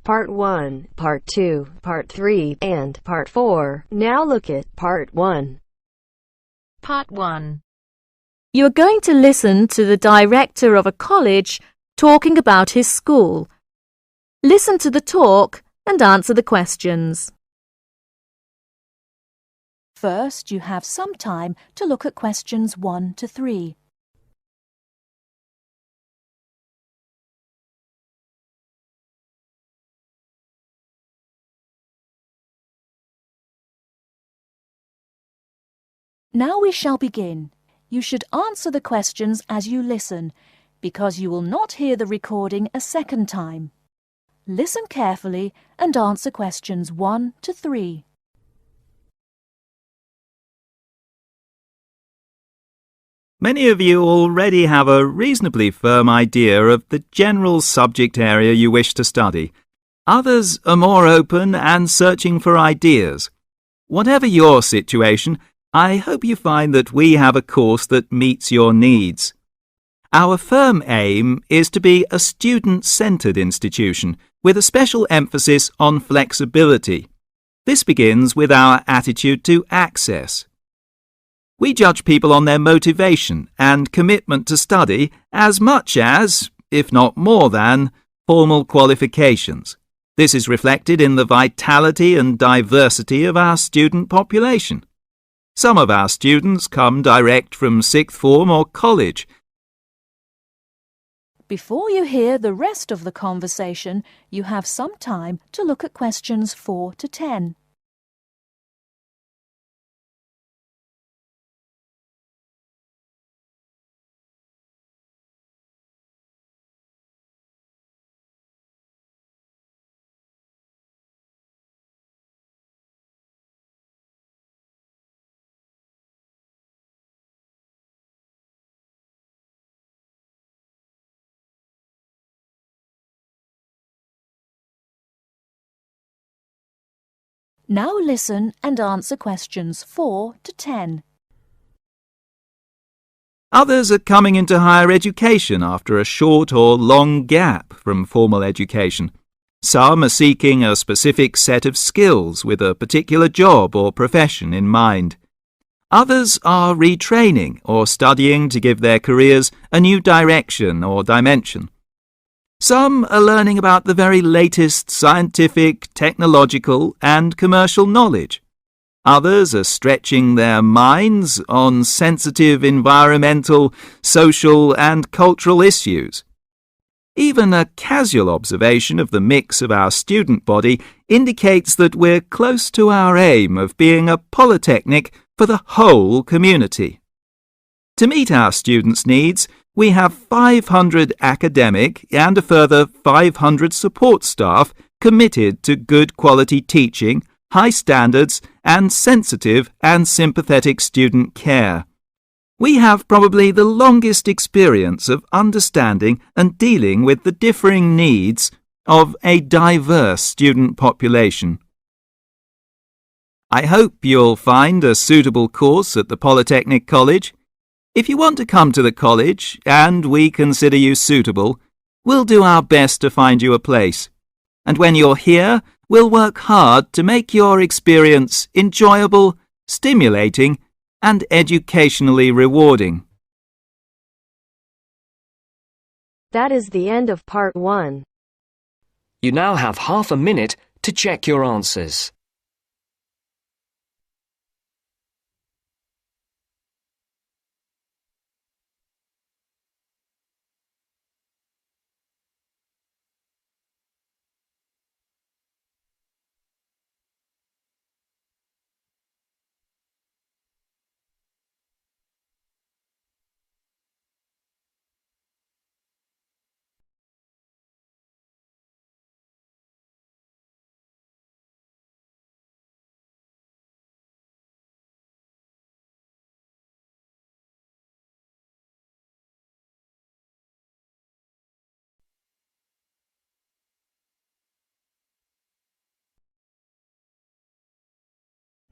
Part 1, Part 2, Part 3, and Part 4. Now look at Part 1. Part 1. You are going to listen to the director of a college talking about his school. Listen to the talk and answer the questions. First, you have some time to look at questions 1 to 3. Now we shall begin. You should answer the questions as you listen, because you will not hear the recording a second time. Listen carefully and answer questions 1 to 3. Many of you already have a reasonably firm idea of the general subject area you wish to study. Others are more open and searching for ideas. Whatever your situation, I hope you find that we have a course that meets your needs. Our firm aim is to be a student-centred institution with a special emphasis on flexibility. This begins with our attitude to access. We judge people on their motivation and commitment to study as much as, if not more than, formal qualifications. This is reflected in the vitality and diversity of our student population. Some of our students come direct from sixth form or college. Before you hear the rest of the conversation, you have some time to look at questions 4 to 10. Now listen and answer questions 4 to 10. Others are coming into higher education after a short or long gap from formal education. Some are seeking a specific set of skills with a particular job or profession in mind. Others are retraining or studying to give their careers a new direction or dimension. Some are learning about the very latest scientific, technological and commercial knowledge. Others are stretching their minds on sensitive environmental, social and cultural issues. Even a casual observation of the mix of our student body indicates that we're close to our aim of being a polytechnic for the whole community. To meet our students' needs, we have 500 academic and a further 500 support staff committed to good quality teaching, high standards, and sensitive and sympathetic student care. We have probably the longest experience of understanding and dealing with the differing needs of a diverse student population. I hope you'll find a suitable course at the Polytechnic College. If you want to come to the college and we consider you suitable, we'll do our best to find you a place. And when you're here, we'll work hard to make your experience enjoyable, stimulating, and educationally rewarding. That is the end of Part 1. You now have half a minute to check your answers.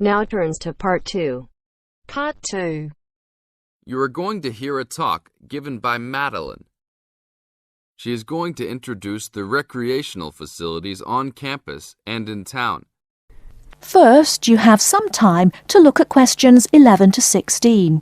Now turns to Part 2. Part 2. You are going to hear a talk given by Madeline. She is going to introduce the recreational facilities on campus and in town. First, you have some time to look at questions 11 to 16.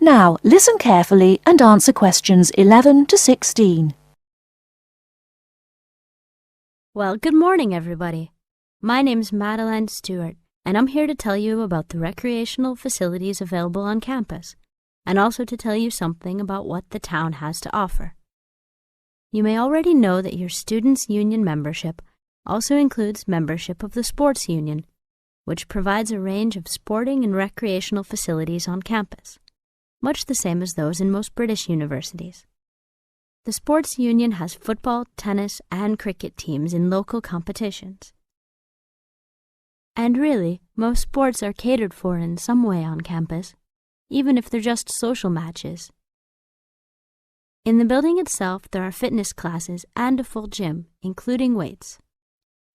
Now, listen carefully and answer questions 11 to 16. Well, good morning, everybody. My name's Madeline Stewart, and I'm here to tell you about the recreational facilities available on campus, and also to tell you something about what the town has to offer. You may already know that your students' union membership also includes membership of the sports union, which provides a range of sporting and recreational facilities on campus, much the same as those in most British universities. The sports union has football, tennis, and cricket teams in local competitions. And really, most sports are catered for in some way on campus, even if they're just social matches. In the building itself, there are fitness classes and a full gym, including weights.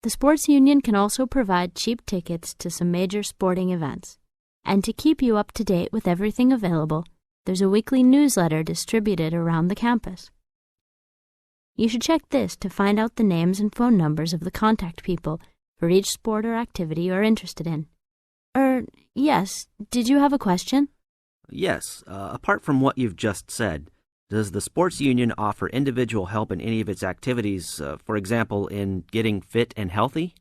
The sports union can also provide cheap tickets to some major sporting events. And to keep you up to date with everything available, there's a weekly newsletter distributed around the campus. You should check this to find out the names and phone numbers of the contact people for each sport or activity you're interested in. Yes, did you have a question? Yes, apart from what you've just said, does the sports union offer individual help in any of its activities, for example, in getting fit and healthy?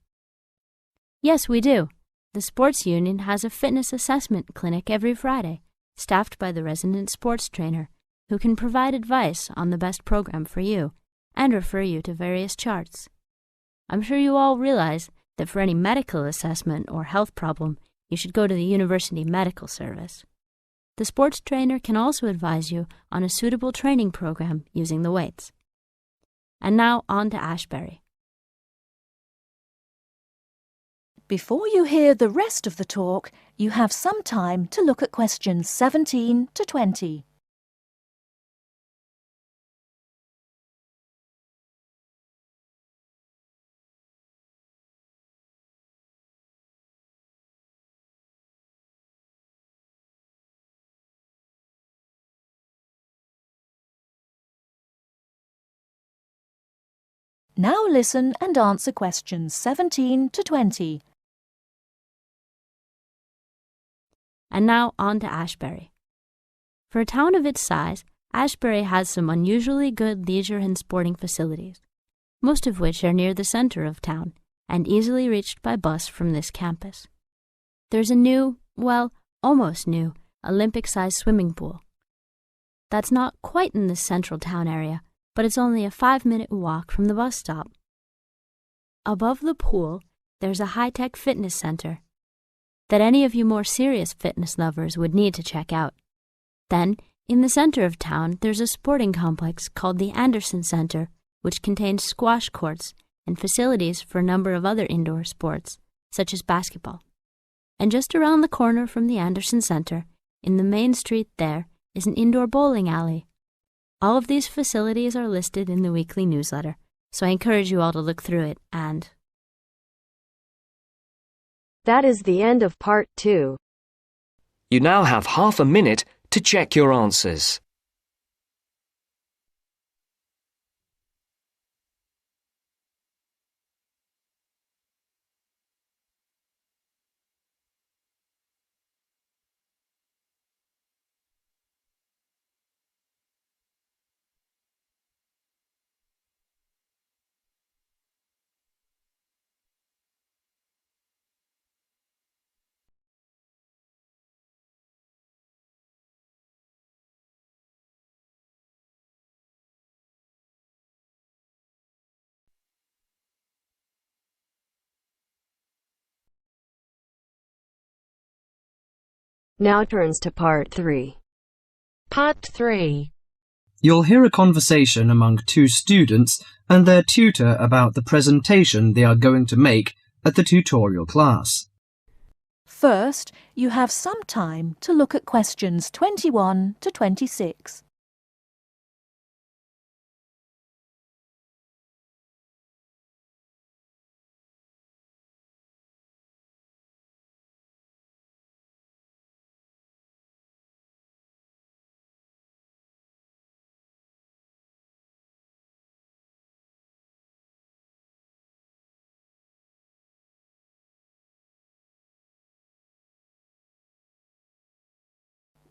Yes, we do. The sports union has a fitness assessment clinic every Friday, staffed by the resident sports trainer, who can provide advice on the best program for you and refer you to various charts. I'm sure you all realize that for any medical assessment or health problem, you should go to the University Medical Service. The sports trainer can also advise you on a suitable training program using the weights. And now on to Ashbury. Before you hear the rest of the talk, you have some time to look at questions 17 to 20. Now listen and answer questions 17 to 20. And now on to Ashbury. For a town of its size, Ashbury has some unusually good leisure and sporting facilities, most of which are near the center of town and easily reached by bus from this campus. There's a new, well, almost new, Olympic-sized swimming pool. That's not quite in the central town area, but it's only a 5-minute walk from the bus stop. Above the pool, there's a high-tech fitness center that any of you more serious fitness lovers would need to check out. Then, in the center of town, there's a sporting complex called the Anderson Center, which contains squash courts and facilities for a number of other indoor sports, such as basketball. And just around the corner from the Anderson Center, in the main street there, is an indoor bowling alley. All of these facilities are listed in the weekly newsletter, so I encourage you all to look through it and... That is the end of part 2. You now have half a minute to check your answers. Now turns to part 3. Part 3. you'll hear a conversation among two students and their tutor about the presentation they are going to make at the tutorial class. First, you have some time to look at questions 21 to 26.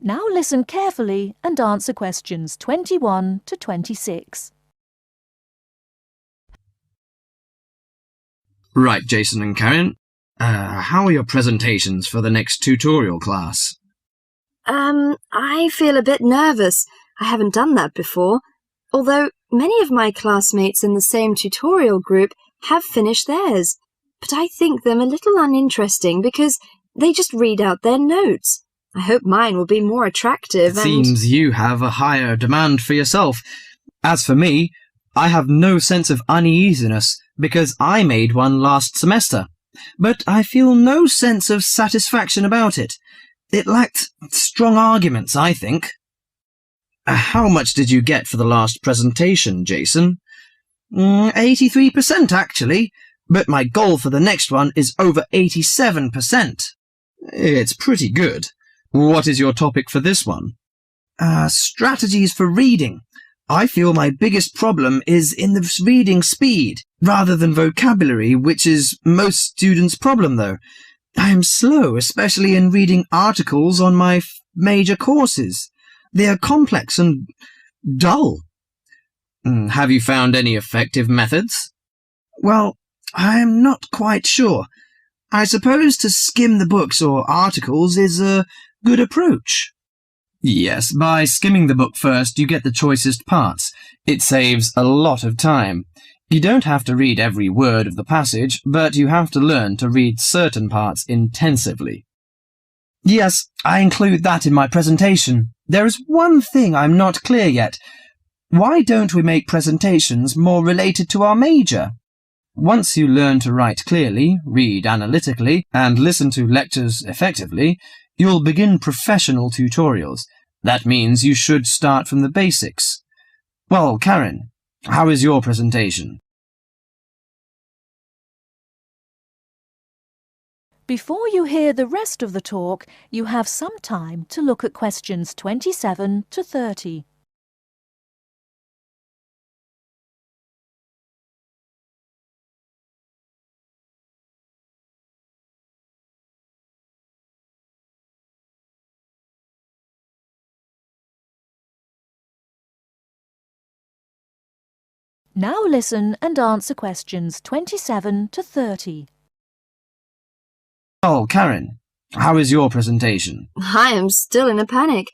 Now listen carefully and answer questions 21 to 26. Right, Jason and Karen. How are your presentations for the next tutorial class? I feel a bit nervous. I haven't done that before. Although many of my classmates in the same tutorial group have finished theirs. But I think them a little uninteresting because they just read out their notes. I hope mine will be more attractive. It seems you have a higher demand for yourself. As for me, I have no sense of uneasiness because I made one last semester, but I feel no sense of satisfaction about it. It lacked strong arguments, I think. How much did you get for the last presentation, Jason? 83% actually, but my goal for the next one is over 87%. It's pretty good. What is your topic for this one? Strategies for reading. I feel my biggest problem is in the reading speed, rather than vocabulary, which is most students' problem, though. I am slow, especially in reading articles on my major courses. They are complex and dull. Have you found any effective methods? Well, I am not quite sure. I suppose to skim the books or articles is a good approach. Yes, by skimming the book first, you get the choicest parts. It saves a lot of time. You don't have to read every word of the passage, but you have to learn to read certain parts intensively. Yes, I include that in my presentation. There is one thing I'm not clear yet. Why don't we make presentations more related to our major? Once you learn to write clearly, read analytically, and listen to lectures effectively, you'll begin professional tutorials. That means you should start from the basics. Well, Karen, how is your presentation? Before you hear the rest of the talk, you have some time to look at questions 27 to 30. Now listen and answer questions 27 to 30. Oh, Karen, how is your presentation? I am still in a panic.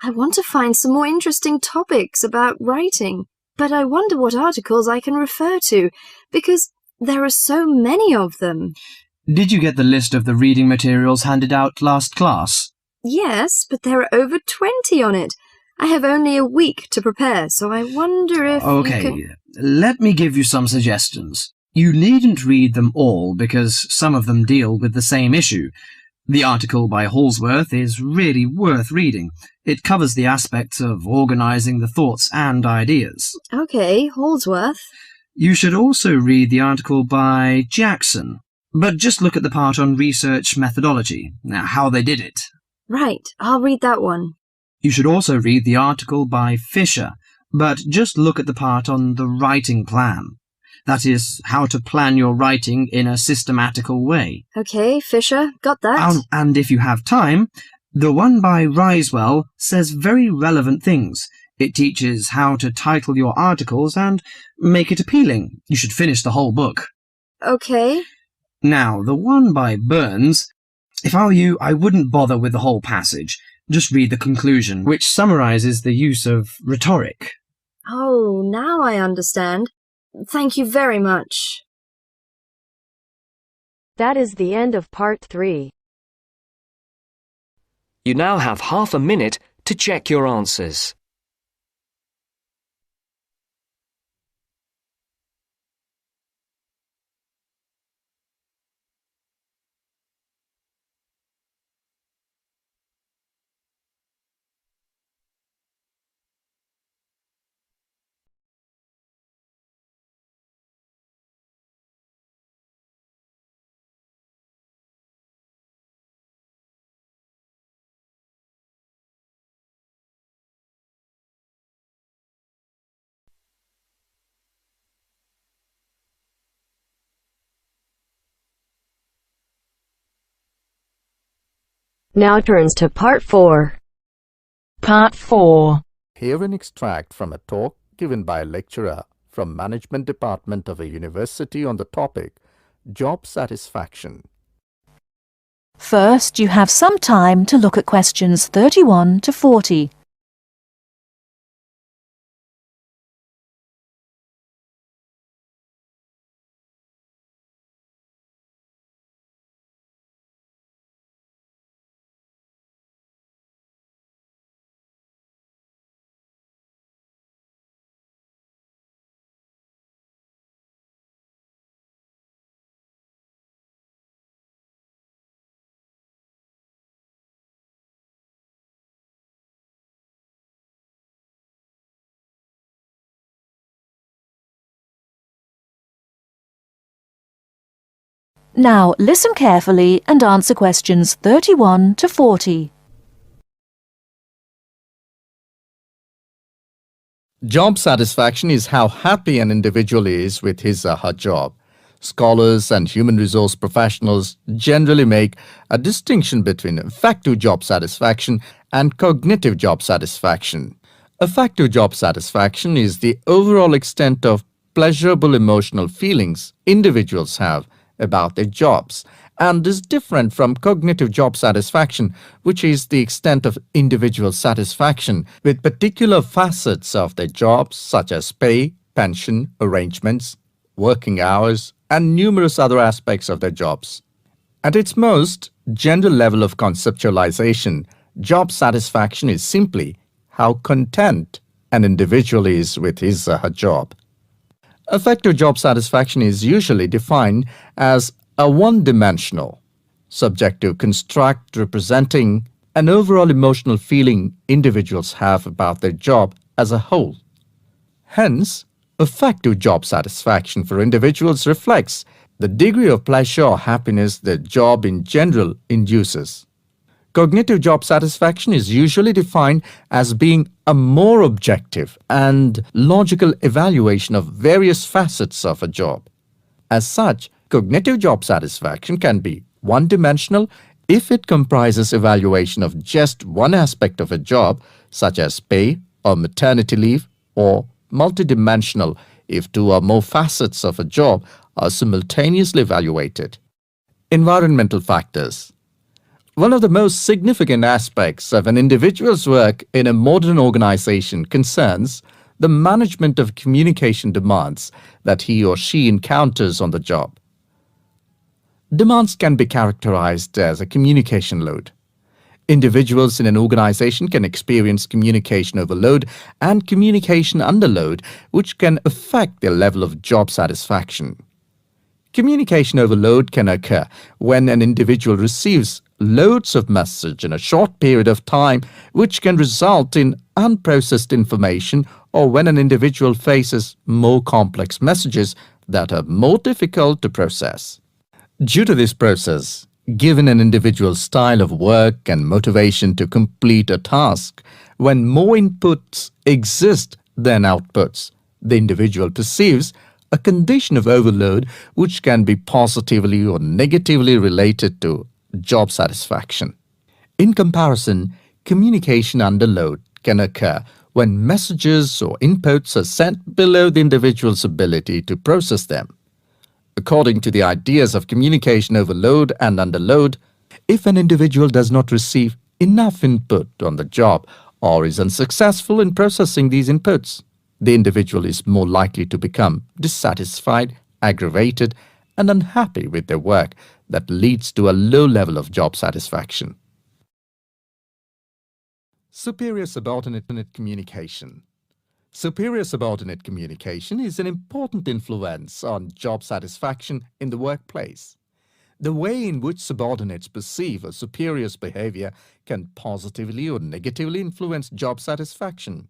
I want to find some more interesting topics about writing, but I wonder what articles I can refer to, because there are so many of them. Did you get the list of the reading materials handed out last class? Yes, but there are over 20 on it. I have only a week to prepare, so I wonder if Okay, you could... let me give you some suggestions. You needn't read them all because some of them deal with the same issue. The article by Halsworth is really worth reading. It covers the aspects of organizing the thoughts and ideas. Okay, Halsworth. You should also read the article by Jackson, but just look at the part on research methodology, how they did it. Right, I'll read that one. You should also read the article by Fisher, but just look at the part on the writing plan. That is, how to plan your writing in a systematical way. Okay, Fisher, got that. And if you have time, the one by Risewell says very relevant things. It teaches how to title your articles and make it appealing. You should finish the whole book. Okay. Now, the one by Burns, if I were you, I wouldn't bother with the whole passage. Just read the conclusion, which summarizes the use of rhetoric. Oh, now I understand. Thank you very much. That is the end of part 3. You now have half a minute to check your answers. Now turns to Part 4. Part 4. Hear an extract from a talk given by a lecturer from Management Department of a university on the topic Job Satisfaction. First, you have some time to look at questions 31 to 40. Now listen carefully and answer questions 31 to 40. Job satisfaction is how happy an individual is with his or her job. Scholars and human resource professionals generally make a distinction between affective job satisfaction and cognitive job satisfaction. Affective job satisfaction is the overall extent of pleasurable emotional feelings individuals have about their jobs and is different from cognitive job satisfaction, which is the extent of individual satisfaction with particular facets of their jobs such as pay, pension, arrangements, working hours, and numerous other aspects of their jobs. At its most general level of conceptualization, job satisfaction is simply how content an individual is with his or her job. Affective job satisfaction is usually defined as a one-dimensional, subjective construct representing an overall emotional feeling individuals have about their job as a whole. Hence, affective job satisfaction for individuals reflects the degree of pleasure or happiness their job in general induces. Cognitive job satisfaction is usually defined as being a more objective and logical evaluation of various facets of a job. As such, cognitive job satisfaction can be one-dimensional if it comprises evaluation of just one aspect of a job, such as pay or maternity leave, or multidimensional if two or more facets of a job are simultaneously evaluated. Environmental factors. One of the most significant aspects of an individual's work in a modern organization concerns the management of communication demands that he or she encounters on the job. Demands can be characterized as a communication load. Individuals in an organization can experience communication overload and communication underload, which can affect their level of job satisfaction. Communication overload can occur when an individual receives loads of message in a short period of time, which can result in unprocessed information, or when an individual faces more complex messages that are more difficult to process. Due to this process, given an individual's style of work and motivation to complete a task, when more inputs exist than outputs, the individual perceives a condition of overload which can be positively or negatively related to job satisfaction. In comparison, communication underload can occur when messages or inputs are sent below the individual's ability to process them. According to the ideas of communication overload and underload, if an individual does not receive enough input on the job or is unsuccessful in processing these inputs, the individual is more likely to become dissatisfied, aggravated, and unhappy with their work that leads to a low level of job satisfaction. Superior subordinate communication. Superior subordinate communication is an important influence on job satisfaction in the workplace. The way in which subordinates perceive a superior's behavior can positively or negatively influence job satisfaction.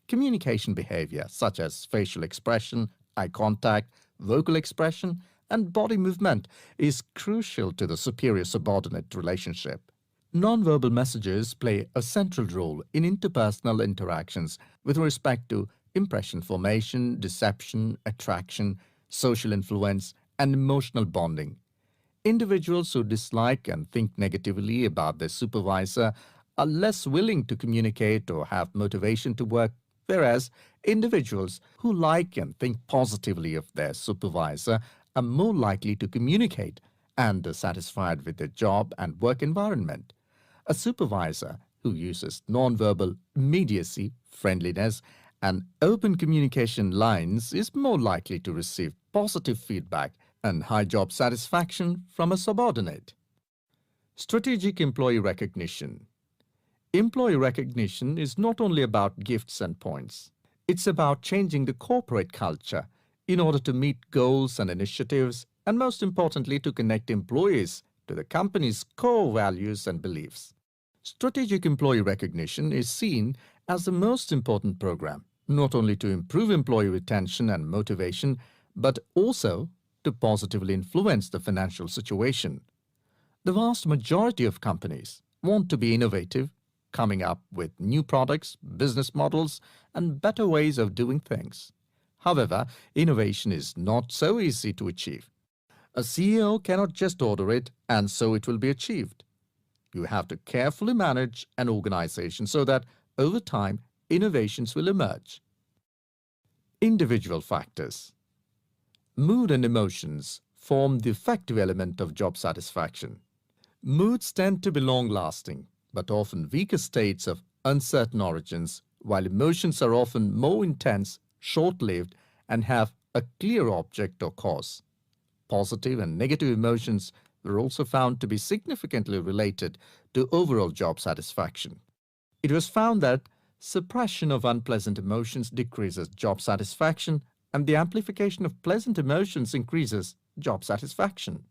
Communication behavior such as facial expression, eye contact, vocal expression, and body movement is crucial to the superior-subordinate relationship. Nonverbal messages play a central role in interpersonal interactions with respect to impression formation, deception, attraction, social influence, and emotional bonding. Individuals who dislike and think negatively about their supervisor are less willing to communicate or have motivation to work, whereas individuals who like and think positively of their supervisor are more likely to communicate and are satisfied with their job and work environment. A supervisor who uses nonverbal immediacy, friendliness, and open communication lines is more likely to receive positive feedback and high job satisfaction from a subordinate. Strategic employee recognition. Employee recognition is not only about gifts and points. It's about changing the corporate culture in order to meet goals and initiatives, and most importantly, to connect employees to the company's core values and beliefs. Strategic employee recognition is seen as the most important program, not only to improve employee retention and motivation, but also to positively influence the financial situation. The vast majority of companies want to be innovative, coming up with new products, business models, and better ways of doing things. However, innovation is not so easy to achieve. A CEO cannot just order it and so it will be achieved. You have to carefully manage an organization so that over time, innovations will emerge. Individual factors. Mood and emotions form the effective element of job satisfaction. Moods tend to be long-lasting, but often weaker states of uncertain origins, while emotions are often more intense, short-lived, and have a clear object or cause. Positive and negative emotions were also found to be significantly related to overall job satisfaction. It was found that suppression of unpleasant emotions decreases job satisfaction and the amplification of pleasant emotions increases job satisfaction.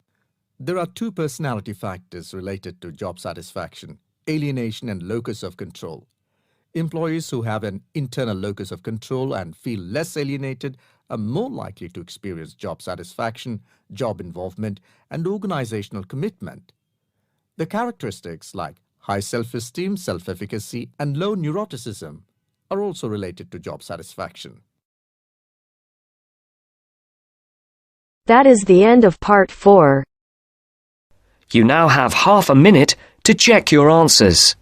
There are two personality factors related to job satisfaction: alienation and locus of control. Employees who have an internal locus of control and feel less alienated are more likely to experience job satisfaction, job involvement, and organizational commitment. The characteristics like high self-esteem, self-efficacy, and low neuroticism are also related to job satisfaction. That is the end of part 4. You now have half a minute to check your answers.